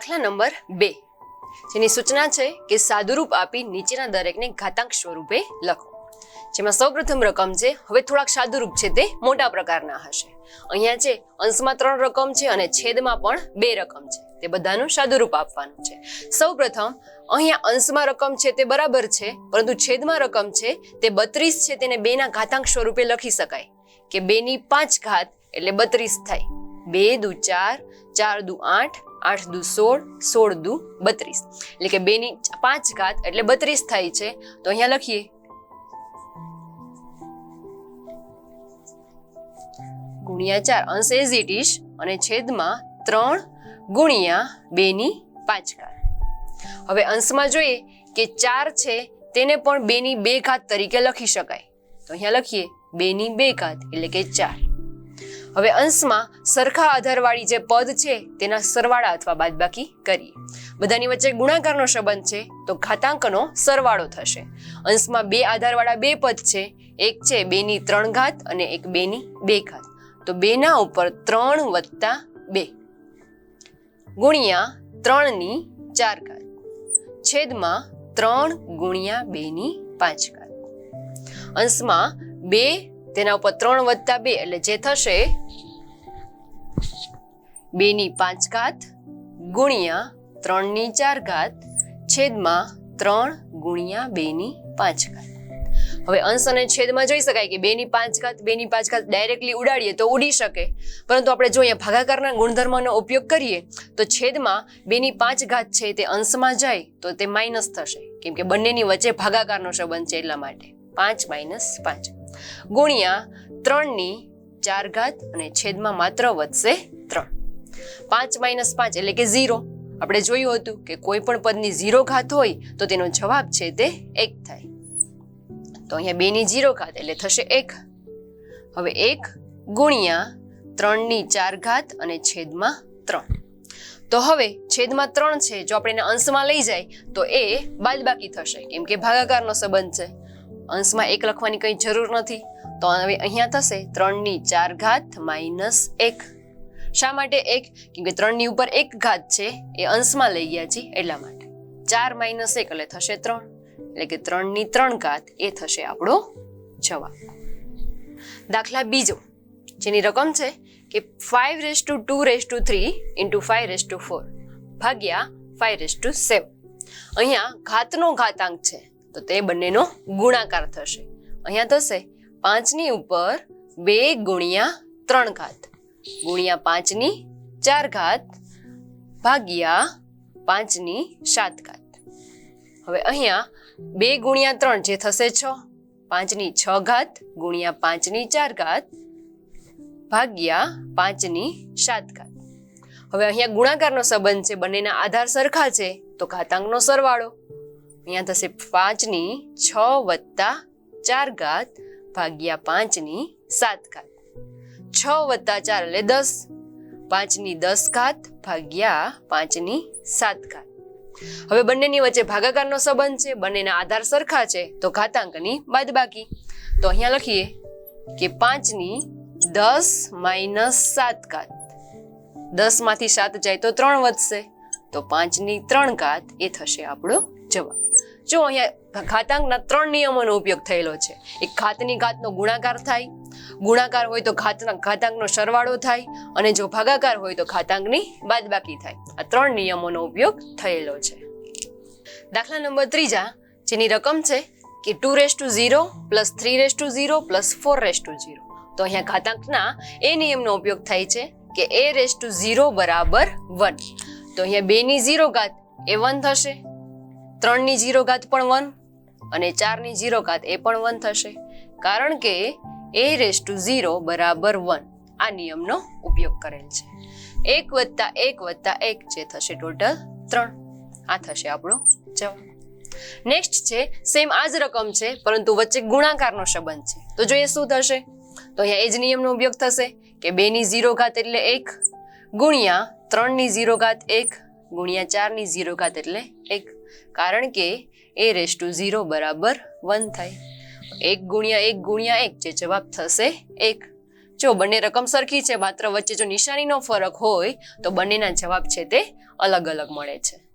દાખલા નંબર 2 જેની સૂચના છે કે સાદુરૂપ આપી નીચેના દરેકને ઘાતાંક સ્વરૂપે લખો. જેમાં સૌપ્રથમ રકમ છે, હવે થોડાક સાદુરૂપ છે તે મોટા પ્રકારના હશે. અહીંયા છે અંશમાં 3 રકમ છે અને છેદમાં પણ 2 રકમ છે, તે બધાનું સાદુરૂપ આપવાનું છે. સૌપ્રથમ અહીંયા અંશમાં રકમ છે તે બરાબર છે, પરંતુ છેદમાં રકમ છે તે 32 છે, તેને 2 ના ઘાતાંક સ્વરૂપે લખી શકાય કે 2 ની 5 ઘાત એટલે 32 થાય. 2 દુ 4, 4 દુ 8, 8 દુ 16, 16 દુ 32, એટલે કે 2 ની 5 ઘાત એટલે 32 થાય છે. તો અહીંયા લખીએ ગુણ્યા 4 અંશ એઝ ઇટ ઇઝ અને છેદમાં 3 ગુણ્યા 2 ની 5 ઘાત. હવે અંશમાં જોઈએ કે 4 છે તેને પણ 2 ની 2 ઘાત તરીકે લખી શકાય. તો અહીંયા લખીએ 2 ની 2 ઘાત એટલે કે 4. હવે અંશમાં સરખા આધારવાળી જે પદ છે તેના સરવાળા અથવા બાદબાકી કરીએ. બધાની વચ્ચે ગુણાકારનો સંબંધ છે તો ઘાતાંકનો સરવાળો થશે. અંશમાં 2 આધારવાળા 2 પદ છે, એક છે 2 ની 3 ઘાત અને એક 2 ની 2 ઘાત. તો 2 ના ઉપર 3 વત્તા 2 ગુણ્યા 3 ની 4 ઘાત છેદમાં 3 ગુણ્યા 2 ની 5 ઘાત. અંશમાં 2 તેના ઉપર 3 વત્તા 2 એટલે જે થશે 2 ની 5 ઘાત ગુણ્યા 3 ની 4 ઘાત છેદમાં 3 ગુણ્યા 2 ની 5 ઘાત. હવે અંશ અને છેદમાં જોઈ શકાય કે 2 ની 5 ઘાત 2 ની 5 ઘાત ડાયરેક્ટલી ઉડાડીએ તો ઉડી શકે, પરંતુ આપણે જો અહીંયા ભાગાકારના ગુણધર્મનો ઉપયોગ કરીએ તો છેદમાં 2 ની 5 ઘાત છે તે અંશમાં જાય તો તે માઇનસ થશે, કેમ કે બંનેની વચ્ચે ભાગાકારનો સંબંધ છે એટલા માટે. 5 માઇનસ 5 ગુણ્યા 3 ની 4 ઘાત અને છેદમાં માત્ર વધશે 3. 5 માઇનસ 5 એટલે કે 0. આપણે જોયું હતું કે કોઈ પણ પદની 0 ઘાત હોય તો તેનો જવાબ છે તે 1 થાય. તો અહીંયા 2 ની 0 ઘાત એટલે થશે 1. હવે 1 ગુણ્યા 3 ની 4 ઘાત અને છેદમાં 3. તો હવે છેદમાં 3 છે, જો આપણે એને અંશમાં લઈ જાય તો એ બાદબાકી થશે, કેમ કે ભાગાકારનો સંબંધ છે. અંશમાં 1 લખવાની કંઈ જરૂર નથી. તો હવે અહીંયા થશે 3 ની 4 ઘાત માઇનસ 1. શા માટે 1? કેમ કે 3 ની ઉપર 1 ઘાત છે એ અંશમાં લઈ ગયા છીએ એટલા માટે. 4 માઇનસ 1 એટલે થશે 3, એટલે કે 3 ની 3 ઘાત એ થશે આપણો જવાબ. દાખલા બીજો જેની રકમ છે કે 5⁻2�3 × 5⁴ ભાગ્યા 5�7. અહીંયા ઘાતનો ઘાતાંક છે તો તે બંનેનો ગુણાકાર થશે. અહીંયા થશે 5 ની ઉપર 2 ગુણ્યા 3 ઘાત ગુણ્યા 5 ની 4 ઘાત ભાગ્યા 5 ની 7 ઘાત. હવે અહીંયા 2 ગુણ્યા 3 જે થશે 6, 5 ની 6 ઘાત ગુણ્યા 5 ની 4 ઘાત ભાગ્યા 5 ની 7 ઘાત. હવે અહીંયા ગુણાકારનો સંબંધ છે, બંનેના આધાર સરખા છે તો ઘાતાંકનો સરવાળો. અહીંયા થશે 5 ની 6 વત્તા 4 ઘાત ભાગ્યા 5 ની 7 ઘાત. 6 વત્તા 4 એટલે 10, 5 ની 10 ઘાત ભાગ્યા 5 ની 7 ઘાત. હવે બંનેની વચ્ચે ભાગાકારનો સંબંધ છે, બંનેના આધાર સરખા છે તો ઘાતાંકની બાદબાકી. તો અહીંયા લખીએ કે 5 ની 10 માઇનસ 7 ઘાત. 10 માંથી 7 જાય તો 3 વધશે, તો 5 ની 3 ઘાત એ થશે આપણો જવાબ. જો અહીંયા ઘાતાંકના 3 નિયમોનો ઉપયોગ થયેલો છે. એક ઘાતની ઘાતનો ગુણાકાર થાય, ગુણાકાર હોય તો ઘાતાંકનો સરવાળો થાય, અને જો ભાગાકાર હોય તો ઘાતાંકની બાદબાકી થાય. આ 3 નિયમોનો ઉપયોગ થયેલો છે. દાખલા નંબર 3 જેની રકમ છે કે 2⁻0 + 3⁻0 + 4⁻0. તો અહીંયા ઘાતાંકના એ નિયમનો ઉપયોગ થાય છે કે a⁻0 = 1. તો અહીંયા 2 ની 0 ઘાત એ 1 થશે, 3 ની 0 ઘાત પણ 1 અને 4 ની 0 ઘાત એ પણ 1 થશે, કારણ કે a⁻0 = 1 આ નિયમનો ઉપયોગ કરેલ છે. 1 વત્તા 1 વત્તા 1 જે થશે ટોટલ 3. આ થશે આપણો જવાબ. નેક્સ્ટ છે સેમ આ જ રકમ છે પરંતુ વચ્ચે ગુણાકારનો સંબંધ છે. તો જોઈએ શું થશે. તો અહીંયા એ જ નિયમનો ઉપયોગ થશે કે 2 ની 0 ઘાત એટલે 1 ગુણ્યા 3 ની 0 ઘાત 1 ગુણ્યા 4 ની 0 ઘાત એટલે 1, કારણ કે a⁻0 = 1 થાય. 1 ગુણ્યા 1 ગુણ્યા 1 જે જવાબ થશે 1, જો બંને રકમ સરખી છે, માત્ર વચ્ચે જો નિશાનીનો ફરક હોય તો બંનેના જવાબ છે તે અલગ અલગ મળે છે.